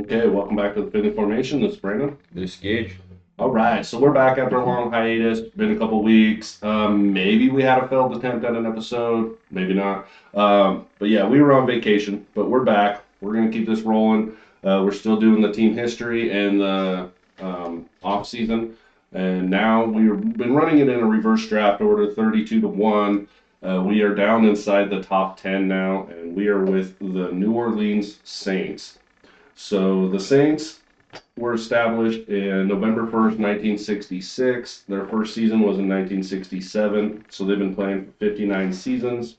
Okay, welcome back to the Fitting Formation. This is Brandon. This Gage. All right, so we're back after a long hiatus. Been a couple weeks. Maybe we had a failed attempt at an episode, maybe not. But yeah, we were on vacation, but we're back. We're gonna keep this rolling. We're still doing the team history and the off season, and now we've been running it in a reverse draft order, 32-1. We are down inside the top 10 now, and we are with the New Orleans Saints. So the Saints were established in November 1st, 1966. Their first season was in 1967, so they've been playing for 59 seasons.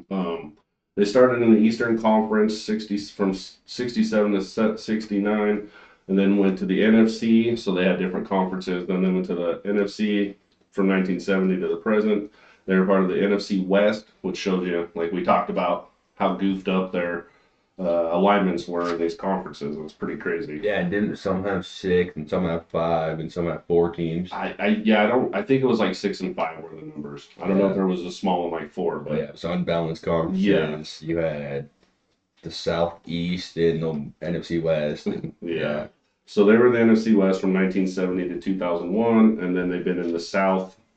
Um, they started in the Eastern Conference from 67 to 69, and then went to the NFC, so they had different conferences. Then they went to the NFC from 1970 to the present. They were part of the NFC West, which shows you, like we talked about, how goofed up their alignments were in these conferences. It was pretty crazy. Yeah, and didn't some have six, and some have five, and some have four teams. I think it was like 6 and 5 were the numbers. I don't know if there was a small one like 4, But yeah, but it's unbalanced conferences. You had the Southeast and the NFC West. And, yeah. So they were in the NFC West from 1970 to 2001, and then they've been in the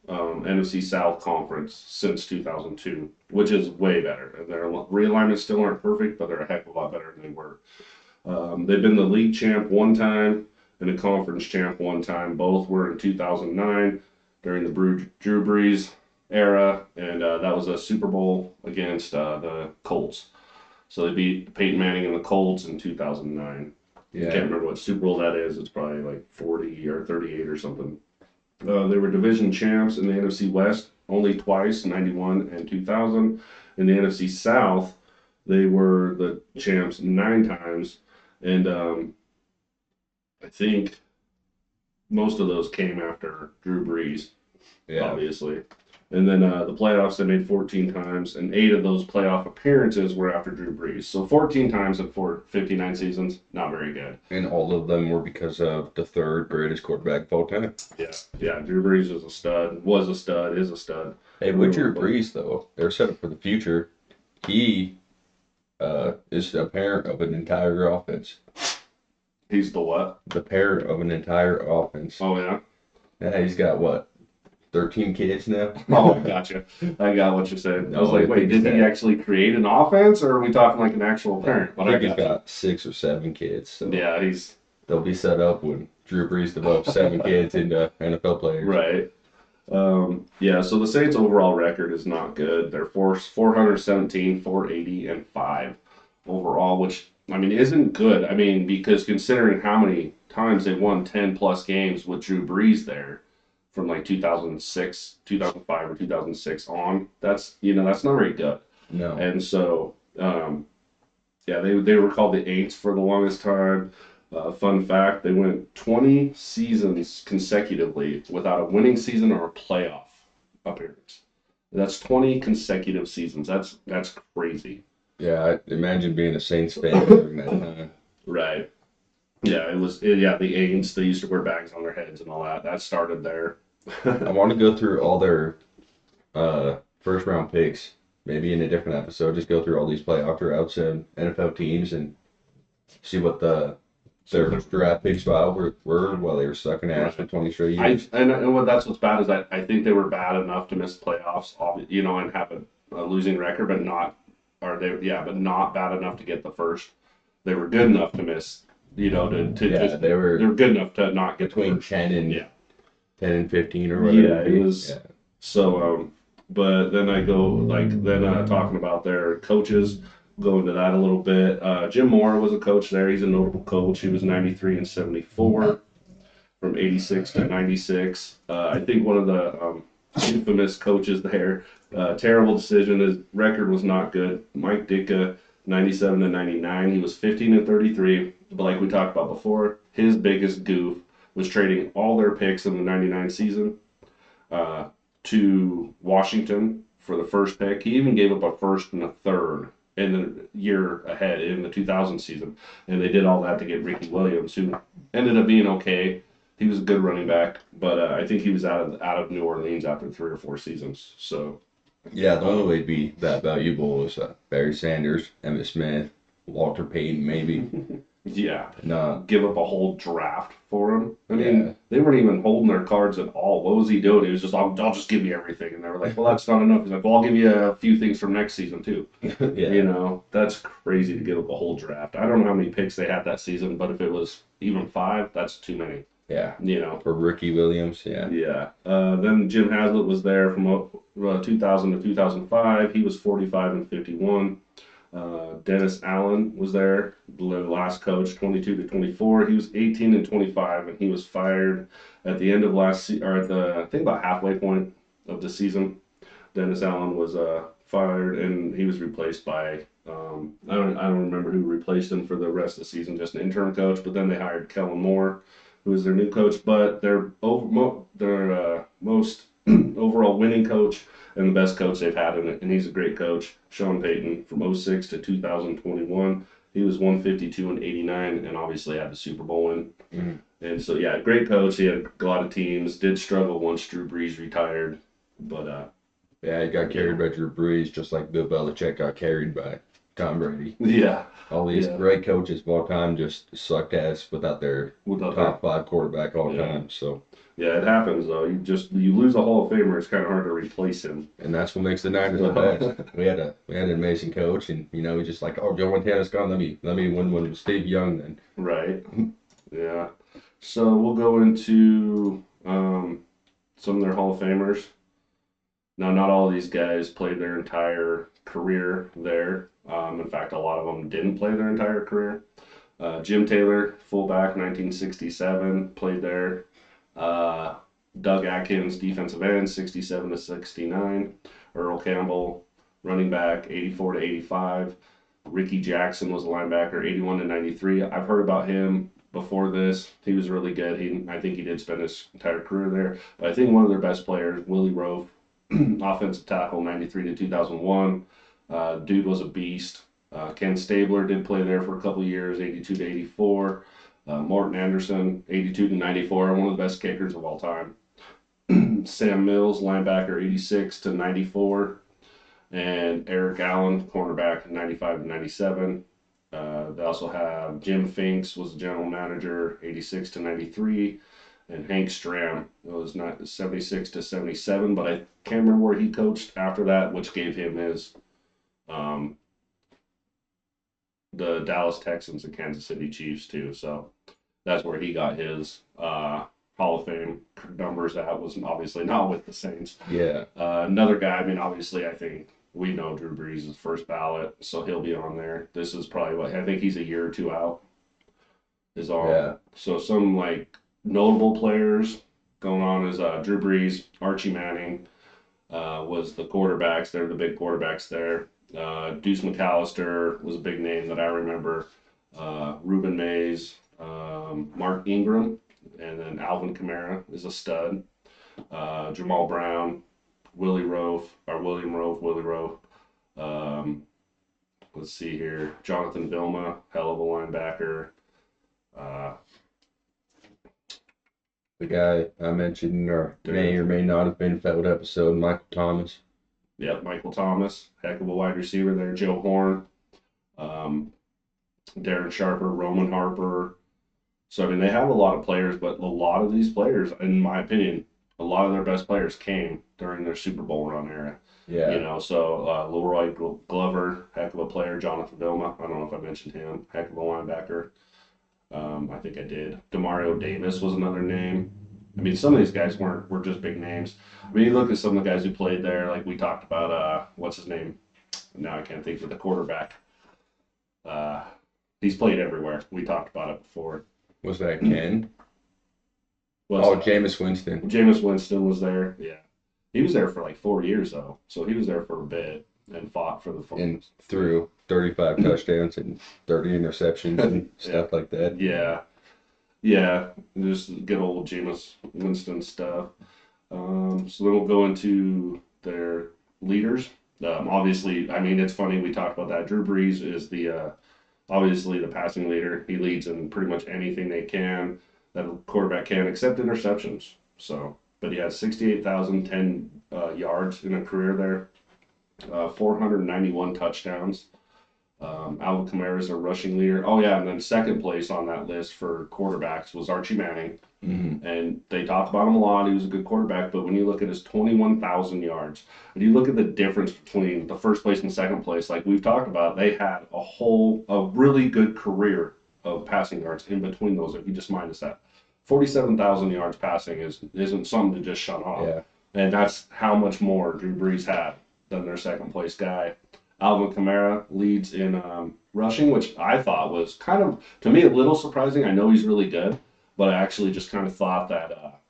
NFC South Conference since 2002, which is way better. And their realignments still aren't perfect, but they're a heck of a lot better than they were. They've been the league champ one time and a conference champ one time. Both were in 2009 during the Drew Brees era, and that was a Super Bowl against the Colts. So they beat Peyton Manning and the Colts in 2009. I can't Yeah, remember what Super Bowl that is. It's probably like 40 or 38 or something. They were division champs in the NFC West only twice, 91 and 2000. In the NFC South, they were the champs 9 times, and I think most of those came after Drew Brees, yeah. obviously. And then the playoffs they made 14 times, and 8 of those playoff appearances were after Drew Brees. So 14 times in 59 seasons, not very good. And all of them were because of the third greatest quarterback of all time. Yeah. Drew Brees is a stud, was a stud, is a stud. Hey, with Drew Brees, though, they're set up for the future. He is the parent of an entire offense. He's the what? The parent of an entire offense. Oh, yeah. Yeah, he's got what? 13 kids now? Oh, gotcha. I got what you said. I was No, like, I wait, think did he that- actually create an offense, or are we talking like an actual parent? But I I think he's got got 6 or 7 kids. So yeah, he's they'll be set up when Drew Brees develops 7 kids into NFL players. right. Yeah, so the Saints' overall record is not good. They're 417, 480, and 5 overall, which, I mean, isn't good. I mean, because considering how many times they won 10 plus games with Drew Brees there from like 2006, 2005, or 2006 on, that's not very good. No. And so, yeah, they were called the Aints for the longest time. Fun fact: they went 20 seasons consecutively without a winning season or a playoff appearance. That's 20 consecutive seasons. That's crazy. Yeah, imagine being a Saints fan during that time. Right. Yeah, yeah, the Aints. They used to wear bags on their heads and all that. That started there. I want to go through all their first round picks, maybe in a different episode. Just go through all these playoff droughts and NFL teams and see what their draft picks were while they were sucking ass for 20 straight years. That's what's bad is I think they were bad enough to miss playoffs, and have a losing record, but not, or they, yeah, but not bad enough to get the first. They were good enough to miss, to Yeah, just they were they're good enough to not get the between first. 10 and Yeah. 10 and 15 or whatever. Yeah, it was. Yeah. So, but then I go talking about their coaches, go into that a little bit. Jim Moore was a coach there. He's a notable coach. He was 93 and 74 from 86 to 96. I think one of the infamous coaches there. Terrible decision. His record was not good. Mike Ditka, 97 to 99. He was 15 and 33. But like we talked about before, his biggest goof was trading all their picks in the 99 season uh, to Washington for the first pick. He even gave up a first and a third in the year ahead in the 2000 season. And they did all that to get Ricky Williams, who ended up being okay. He was a good running back, but I think he was out of New Orleans after 3 or 4 seasons. So Yeah, the only way to be that valuable was Barry Sanders, Emmitt Smith, Walter Payton, maybe. Yeah. No. Give up a whole draft for him. I mean, Yeah. they weren't even holding their cards at all. What was he doing? He was just, I'll just give you everything. And they were like, well, that's not enough. He's like, well, I'll give you a few things from next season, too. You Yeah. know, that's crazy to give up a whole draft. I don't know how many picks they had that season, but if it was even 5, that's too many. Yeah. You know. For Ricky Williams, yeah. Yeah. Then Jim Haslett was there from 2000 to 2005. He was 45 and 51. Dennis Allen was there, the last coach, 22 to 24. He was 18 and 25, and he was fired at the end of or at the, I think about halfway point of the season. Dennis Allen was fired, and he was replaced by I don't remember who replaced him for the rest of the season, just an interim coach. But then they hired Kellen Moore, who was their new coach. But their most overall winning coach and the best coach they've had in it, and he's a great coach, Sean Payton, from '06 to 2021. He was 152 and 89, and obviously had the Super Bowl win. Mm. And so yeah, great coach. He had a lot of teams. Did struggle once Drew Brees retired, but Yeah, he got carried by Drew Brees, just like Bill Belichick got carried by Tom Brady. yeah, All these yeah. great coaches of all time just sucked ass without their Without top 5 quarterback all Yeah. time. So, yeah, it happens though. You lose a Hall of Famer. It's kind of hard to replace him. and that's what makes the Niners the best. We had an amazing coach, and he's just like, oh, Joe Montana's gone. Let me win one with Steve Young then. Right. Yeah. So we'll go into some of their Hall of Famers. Now, not all of these guys played their entire career there. In fact, a lot of them didn't play their entire career. Jim Taylor, fullback, 1967, played there. Uh, Doug Atkins, defensive end, 67 to 69. Earl Campbell, running back, 84 to 85. Ricky Jackson was a linebacker, 81 to 93. I've heard about him before this. He was really good. I think he did spend his entire career there. But I think one of their best players, Willie Rowe, offensive tackle, 93 to 2001. Dude was a beast. Ken Stabler did play there for a couple years, 82 to 84. Morton Anderson, 82 to 94, one of the best kickers of all time. Sam Mills, linebacker, 86 to 94. And Eric Allen, cornerback, 95 to 97. They also have Jim Finks was the general manager, 86 to 93. And Hank Stram was not 76 to 77, but I can't remember where he coached after that, which gave him his um, the Dallas Texans and Kansas City Chiefs too. So that's where he got his Hall of Fame numbers. That was obviously not with the Saints. Yeah. Another guy. I mean, obviously, I think we know Drew Brees is first ballot, so he'll be on there. This is probably what I think he's a year or two out. Is all. Yeah. So some like notable players going on is Drew Brees, Archie Manning was the quarterbacks. They're the big quarterbacks there. Deuce McAllister was a big name that I remember. Ruben Mays, Mark Ingram, and then Alvin Kamara is a stud. Jamal Brown, Willie Rowe, or William Rowe, Willie Rowe. Um, let's see here. Jonathan Vilma, hell of a linebacker. Uh, The guy I mentioned, or may or may not have been felt episode, Michael Thomas. Yep, Michael Thomas, heck of a wide receiver there. Joe Horn, um, Darren Sharper, Roman Harper. So I mean, they have a lot of players, but a lot of these players, in my opinion, a lot of their best players came during their Super Bowl run era. Yeah. You know, so Leroy Glover, heck of a player. Jonathan Vilma, I don't know if I mentioned him, heck of a linebacker. I think I did. Demario Davis was another name. I mean, some of these guys were just big names. I mean, you look at some of the guys who played there, like we talked about. What's his name? Now I can't think of the quarterback. Uh, he's played everywhere. We talked about it before. Was that Ken? What's Jameis Winston. Jameis Winston was there. Yeah, he was there for like 4 years though, so he was there for a bit and fought for the and threw 35 touchdowns and 30 interceptions and stuff like that. Yeah, just good old Jameis Winston stuff. So then we'll go into their leaders. Obviously, I mean, it's funny we talked about that. Drew Brees is the obviously the passing leader. He leads in pretty much anything that a quarterback can, except interceptions. So, but he has 68,010 yards in a career there, 491 touchdowns. Alvin Kamara's a rushing leader. Oh yeah, and then second place on that list for quarterbacks was Archie Manning. Mm-hmm. And they talk about him a lot. He was a good quarterback, but when you look at his 21,000 yards, and you look at the difference between the first place and second place, like we've talked about, they had a really good career of passing yards in between those. If you just minus that, 47,000 yards passing isn't something to just shut off. Yeah. And that's how much more Drew Brees had than their second place guy. Alvin Kamara leads in rushing, which I thought was kind of, to me, a little surprising. I know he's really good, but I actually just kind of thought that,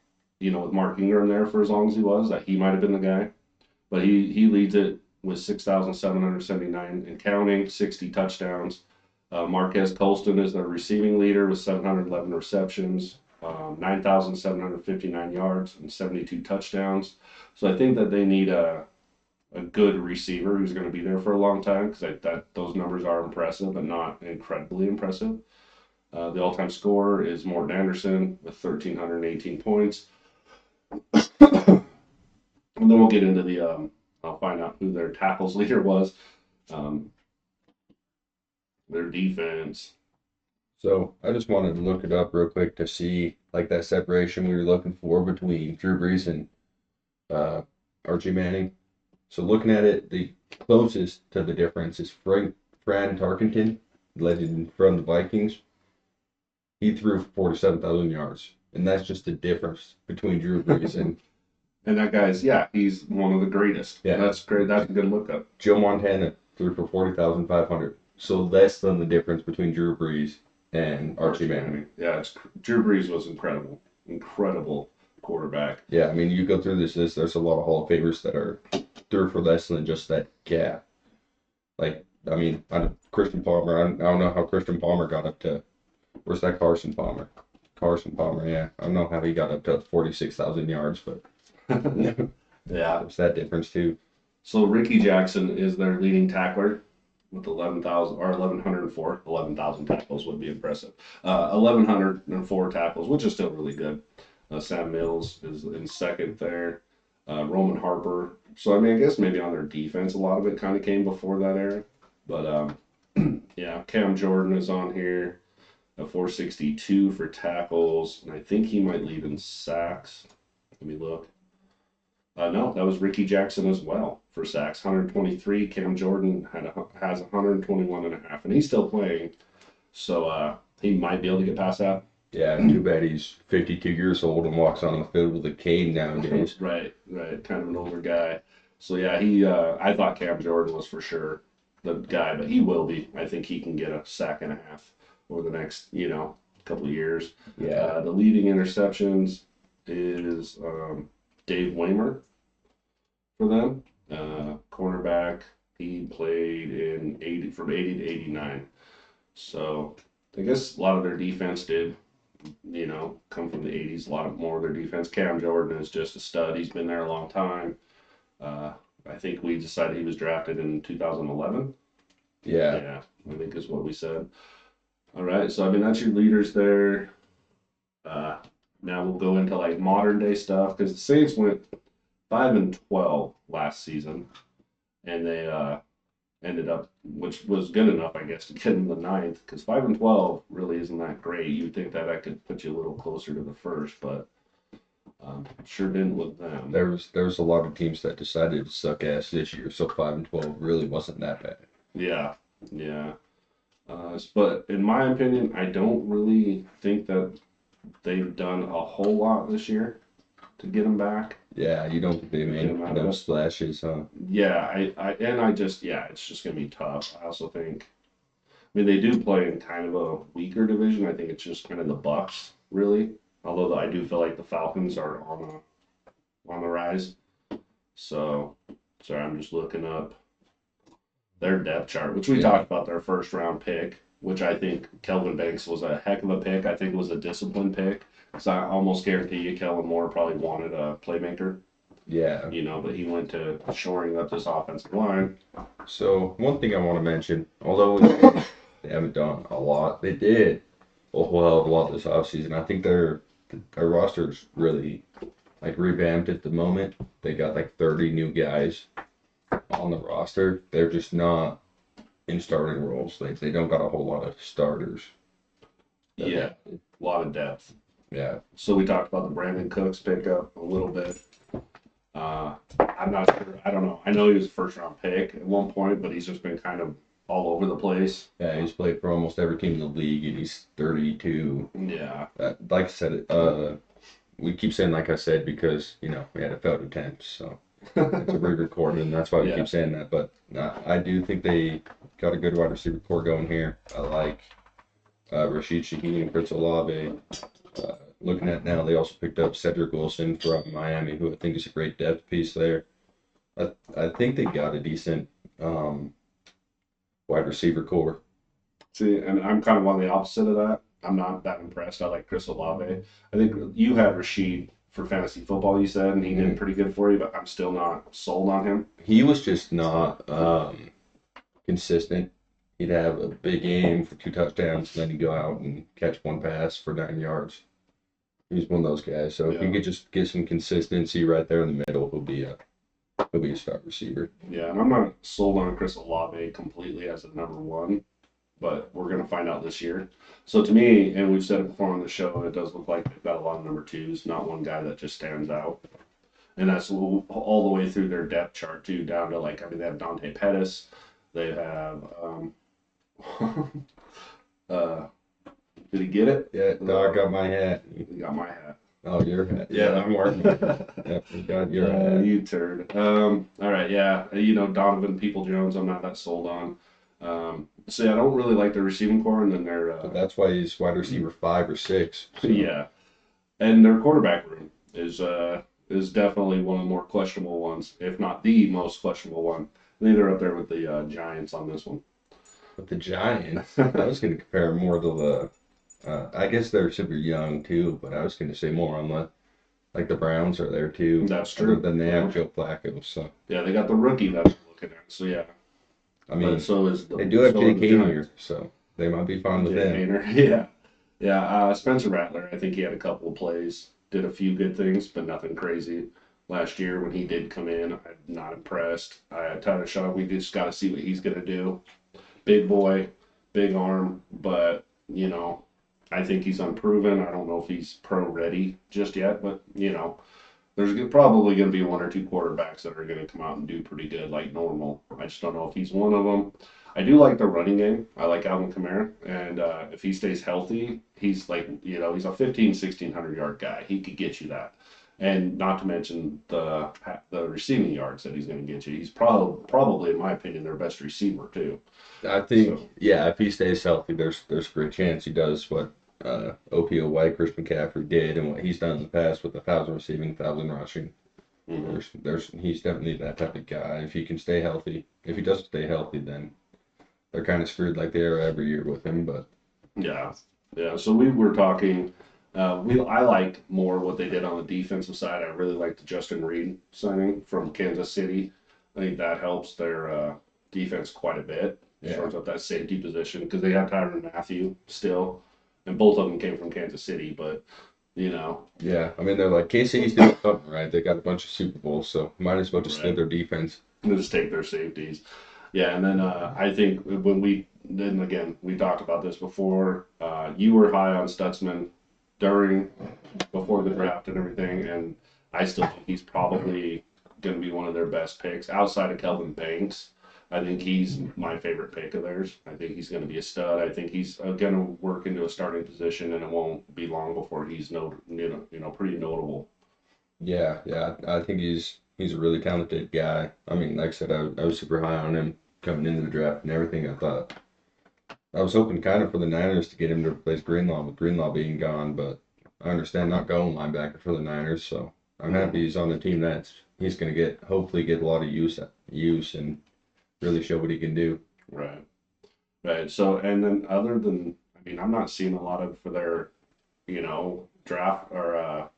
with Mark Ingram there for as long as he was, that he might have been the guy. But he leads it with 6,779 and counting, 60 touchdowns. Marquez Colston is their receiving leader with 711 receptions, 9,759 yards, and 72 touchdowns. So I think that they need a good receiver who's going to be there for a long time because that those numbers are impressive but not incredibly impressive. The all-time scorer is Morton Anderson with 1,318 points. And then we'll get into I'll find out who their tackles leader was, um, their defense. So I just wanted to look it up real quick to see like that separation we were looking for between Drew Brees and Archie Manning. So looking at it, the closest to the difference is Fran Tarkenton, legend from the Vikings. He threw 47,000 yards, and that's just the difference between Drew Brees and And that guy's, yeah, he's one of the greatest. Yeah. That's great. That's a good lookup. Joe Montana threw for 40,500. So less than the difference between Drew Brees and Archie Manning. Yeah, Drew Brees was incredible quarterback. Yeah, I mean, you go through this list, there's a lot of Hall of Famers that are through for less than just that gap. Like, I mean, Christian Palmer, I don't know how Christian Palmer got up to, where's that Carson Palmer? Carson Palmer, yeah. I don't know how he got up to 46,000 yards, but Yeah. there's that difference too. So Ricky Jackson is their leading tackler with 11,000 or 1,104. 11,000 tackles would be impressive. 1,104 tackles, which is still really good. Sam Mills is in second there. Roman Harper. So I mean, I guess maybe on their defense, a lot of it kind of came before that era. But yeah, Cam Jordan is on here. A 462 for tackles, and I think he might lead in sacks. Let me look. No, that was Ricky Jackson as well for sacks, 123. Cam Jordan has 121 and a half, and he's still playing, so he might be able to get past that. Yeah, too bad he's 52 years old and walks on the field with a cane nowadays. Right, kind of an older guy. So yeah, I thought Cam Jordan was for sure the guy, but he will be. I think he can get a sack and a half over the next, couple of years. Yeah. The leading interceptions is Dave Waymer for them. Cornerback, he played from 80 to 89. So I guess a lot of their defense did, come from the 80s. A lot more of their defense. Cam Jordan is just a stud. He's been there a long time. I think we decided he was drafted in 2011. Yeah, I think is what we said. All right, so I mean that's your leaders there. Now we'll go into like modern day stuff because the Saints went 5-12 last season, and they ended up, which was good enough, I guess, to get in the ninth. Because 5-12 really isn't that great. You'd think that could put you a little closer to the first, but sure didn't with them. there was a lot of teams that decided to suck ass this year, so 5-12 really wasn't that bad. Yeah. But in my opinion, I don't really think that they've done a whole lot this year to get them back. Yeah, you don't think they made no splashes, huh? Yeah, it's just gonna be tough. I also think, I mean, they do play in kind of a weaker division. I think it's just kind of the Bucks, really. Although I do feel like the Falcons are on the rise. So, sorry, I'm just looking up their depth chart, which we talked about their first round pick, which I think Kelvin Banks was a heck of a pick. I think it was a disciplined pick. Because I almost guarantee you Kellen Moore probably wanted a playmaker. Yeah. But he went to shoring up this offensive line. So, one thing I want to mention, although they haven't done a lot, they did a whole hell of a lot this offseason. I think their roster's really, like, revamped at the moment. They got, like, 30 new guys on the roster. They're just not in starting roles. They don't got a whole lot of starters. Yeah, a lot of depth. Yeah, So we talked about the Brandon Cooks pickup a little bit. I'm not sure. I don't know. I know he was a first round pick at one point, but he's just been kind of all over the place. yeah, he's played for almost every team in the league, and he's 32. Yeah, Like I said, we keep saying like I said because we had a failed attempt, so it's a re-recorded, and that's why we yeah, keep saying that. But I do think they got a good wide receiver core going here. I like Rashid Shaheed and Chris Olave. Looking at now, they also picked up Cedric Wilson from Miami, who I think is a great depth piece there. I think they got a decent um, wide receiver core. See, and I'm kind of on the opposite of that. I'm not that impressed. I like Chris Olave. I think you had Rashid for fantasy football, you said, and he did pretty good for you, but I'm still not sold on him. He was just not consistent. He'd have a big game for 2 touchdowns, and then he'd go out and catch one pass for 9 yards. He's one of those guys. So if Yeah. you could just get some consistency right there in the middle, he'll be a start receiver. Yeah, and I'm not sold on Chris Olave completely as a number one, but we're going to find out this year. So to me, and we've said it before on the show, it does look like they've got a lot of number twos, not one guy that just stands out. And that's all the way through their depth chart too, down to like, I mean, they have Dante Pettis, they have, uh, did he get it? Yeah, dog got my hat. He got my hat. Oh, your hat. Yeah, I'm working on it. Yep, we got your hat. You turd. All right, yeah. Donovan People-Jones, I'm not that sold on. So yeah, I don't really like their receiving core, and then their But that's why he's wide receiver 5 or 6. So. yeah, and their quarterback room is definitely one of the more questionable ones, if not the most questionable one. I think they're up there with the Giants on this one. But the Giants, I was going to compare more to the. I guess they're super young too, but I was going to say more on the Browns are there too. That's true. Other than they have Joe Flacco, so Yeah, they got the rookie that I'm looking at. So yeah, I mean, so is they do have so Jake are the Haener, Giants. so they might be fine with Jay him. Hayner. Yeah. Yeah. Spencer Rattler, I think he had a couple of plays, did a few good things, but nothing crazy. Last year when he did come in, I'm not impressed. Tyler Shaw, we just got to see what he's going to do. Big boy, big arm, but, I think he's unproven. I don't know if he's pro ready just yet, but, there's probably going to be one or two quarterbacks that are going to come out and do pretty good like normal. I just don't know if he's one of them. I do like the running game. I like Alvin Kamara, and if he stays healthy, he's like, he's a 1,600 yard guy. He could get you that, and not to mention the receiving yards that he's going to get you. He's probably, in my opinion, their best receiver too. I think, So, yeah, if he stays healthy, there's a great chance he does what OPOY Chris McCaffrey did and what he's done in the past with 1,000 receiving, 1,000 rushing. mhm. He's definitely that type of guy. If he can stay healthy, if he doesn't stay healthy, then they're kind of screwed like they are every year with him. But Yeah, yeah. So we were talking. I like more what they did on the defensive side. I really like the Justin Reed signing from Kansas City. I think that helps their defense quite a bit. yeah, Shores up that safety position because they have Tyrann Mathieu still, and both of them came from Kansas City. But yeah. I mean, they're like KC's doing something right. They got a bunch of Super Bowls, so might as well just right, steal their defense. they'll just take their safeties. Yeah, and then I think when then again we talked about this before. You were high on Stutzman during before the draft and everything, and I still think he's probably going to be one of their best picks outside of Kelvin Banks. I think he's my favorite pick of theirs. I think he's going to be a stud. I think he's going to work into a starting position, and it won't be long before he's pretty notable. Yeah, yeah. I think he's a really talented guy. I mean, like I said, I was super high on him coming into the draft and everything. I was hoping kind of for the Niners to get him to replace Greenlaw with Greenlaw being gone, but I understand not going linebacker for the Niners, so I'm happy he's on the team that's he's going to hopefully get a lot of use and really show what he can do. Right. Right. So, and then other than, I mean, I'm not seeing a lot of for their, draft or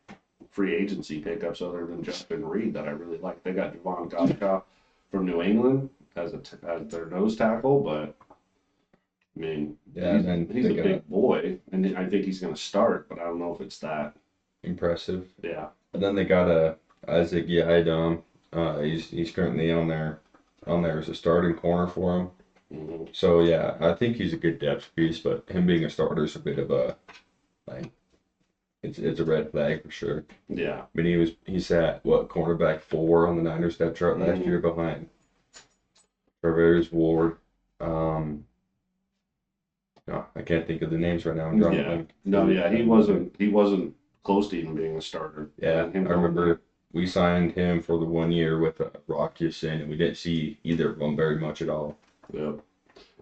free agency pickups other than Justin Reed that I really like. They got Javon Gottschalk from New England as their nose tackle, but I mean, Yeah, and then he's they a got big boy, and I think he's going to start, but I don't know if it's that. impressive. Yeah. And then they got Isaac Yiadom. He's currently on there as a starting corner for him. Hmm. So yeah, I think he's a good depth piece, but him being a starter is a bit of a like it's a red flag for sure. Yeah. I mean, he's at what cornerback 4 on the Niners depth chart last Hmm. year behind Travis Ward. Um, no, I can't think of the names right now. I'm drawing a Yeah. blank. No, Who yeah, had him over? he wasn't close to even being a starter. Yeah, And him I going there. remember we signed him for the 1 year with Rock Ya-Sin, and we didn't see either of them very much at all. Yeah.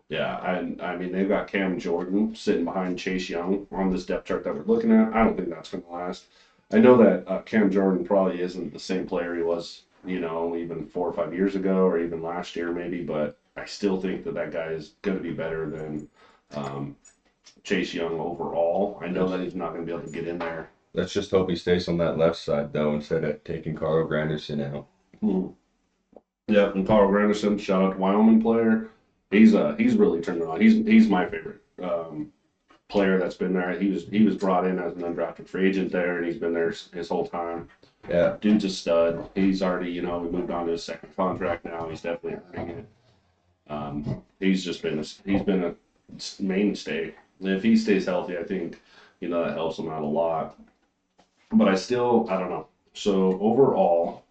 Yeah, and I mean they've got Cam Jordan sitting behind Chase Young on this depth chart that we're looking at. I don't think that's going to last. I know that Cam Jordan probably isn't the same player he was, even 4 or 5 years ago, or even last year maybe. But I still think that that guy is going to be better than um, Chase Young overall. I know Let's that he's not going to be able to get in there. let's just hope he stays on that left side though, instead of taking Carl Granderson out. Hmm. Yeah, and Carl Granderson, shout out to Wyoming player. He's really turned it on. He's my favorite. Player that's been there. He was brought in as an undrafted free agent there, and he's been there his whole time. Yeah, Dude's a stud. He's already, we moved on to his second contract now. He's definitely earning it. He's been a mainstay. If he stays healthy, I think that helps him out a lot. But I don't know. So overall,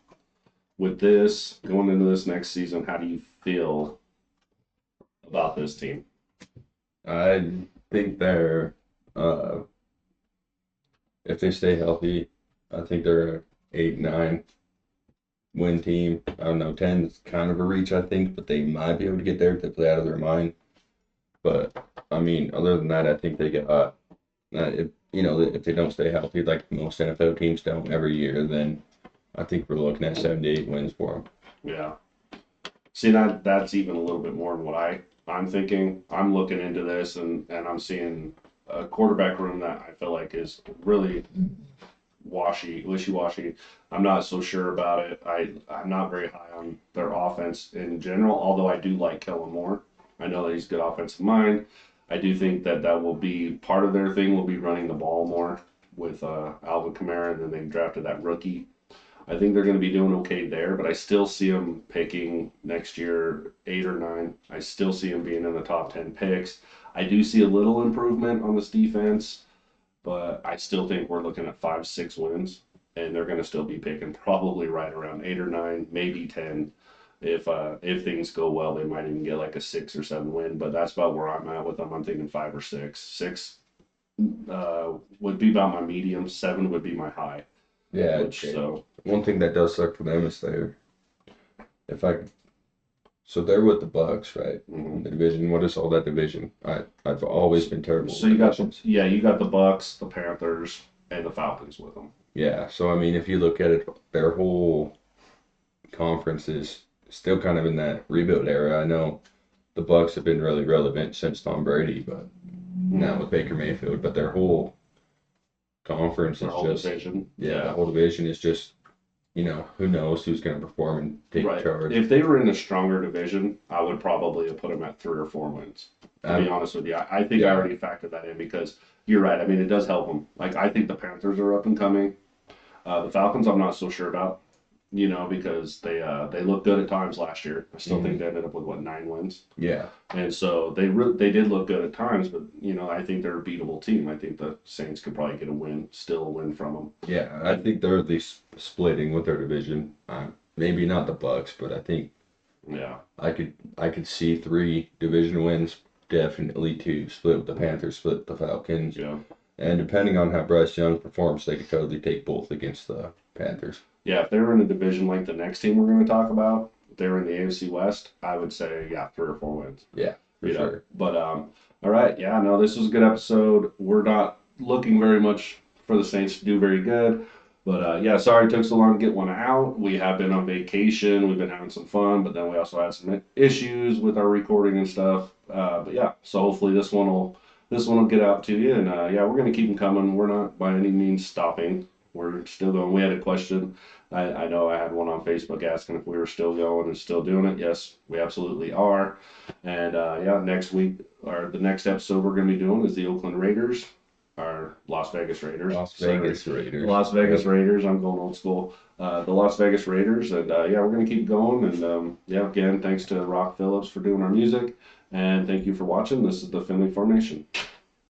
with this going into this next season, how do you feel about this team? I think they're uh, if they stay healthy, I think they're a 8-9 win team. I don't know, 10 is kind of a reach, I think, but they might be able to get there if they play out of their mind. But I mean, other than that, I think they get if if they don't stay healthy like most NFL teams don't every year, then I think we're looking at 7 to 8 wins for them. Yeah. See, that's even a little bit more than what I'm thinking. I'm looking into this and I'm seeing a quarterback room that I feel like is really wishy-washy. I'm not so sure about it. I'm not very high on their offense in general, although I do like Kellen Moore. I know that he's good offensive mind. I do think that that will be part of their thing will be running the ball more with Alvin Kamara, and then they drafted that rookie. I think they're going to be doing okay there, but I still see them picking next year 8 or 9. I still see them being in the top 10 picks. I do see a little improvement on this defense, but I still think we're looking at 5, 6 wins, and they're going to still be picking probably right around 8 or 9, maybe 10. If things go well, they might even get like a 6 or 7 win, but that's about where I'm at with them. I'm thinking 5 or 6. Six would be about my medium. 7 would be my high. Yeah, Which okay. so One thing that does suck for them is if I so they're with the Bucks, right? mhm. The division. What is all that division? I've always been terrible So with you got divisions. you got the Bucks, the Panthers, and the Falcons with them. Yeah, so I mean, if you look at it, their whole conference is still kind of in that rebuild era. I know the Bucks have been really relevant since Tom Brady, but now Mhm. with Baker Mayfield, but their whole conference Their is whole just, division, yeah, the yeah. whole division is just, who knows who's going to perform and take Right. charge. If they were in a stronger division, I would probably have put them at 3 or 4 wins. To be I'm, honest with you, I think I yeah, already factored that in because you're right. I mean, it does help them. Like I think the Panthers are up and coming. The Falcons, I'm not so sure about. Because they looked good at times last year. I still think hmm they ended up with 9 wins. yeah, And so they did look good at times, but I think they're a beatable team. I think the Saints could probably get a win, still a win from them. yeah. I think they're at least splitting with their division. Maybe not the Bucks, but I think Yeah, I could see 3 division wins, definitely 2 split with the Panthers, split with the Falcons. yeah, And depending on how Bryce Young performs, they could totally take both against the Panthers. yeah. If they were in a division like the next team we're going to talk about, if they were in the AFC West, I would say 3 or 4 wins. Yeah, for sure. But all right, yeah. No, this was a good episode. We're not looking very much for the Saints to do very good. But yeah, sorry it took so long to get one out. We have been on vacation. We've been having some fun, but then we also had some issues with our recording and stuff. But yeah, so hopefully this one will get out to you. And yeah, we're gonna keep them coming. We're not by any means stopping. We're still going. We had a question. I know I had one on Facebook asking if we were still going and still doing it. Yes, we absolutely are. And yeah, next week or the next episode we're gonna be doing is the Oakland Raiders. Our Las Vegas Raiders. Las Sorry. Vegas Raiders. The Las Vegas Yep. Raiders. I'm going old school. The Las Vegas Raiders, and yeah, we're gonna keep going. And yeah, again, thanks to Rock Phillips for doing our music, and thank you for watching. This is the Finley Formation.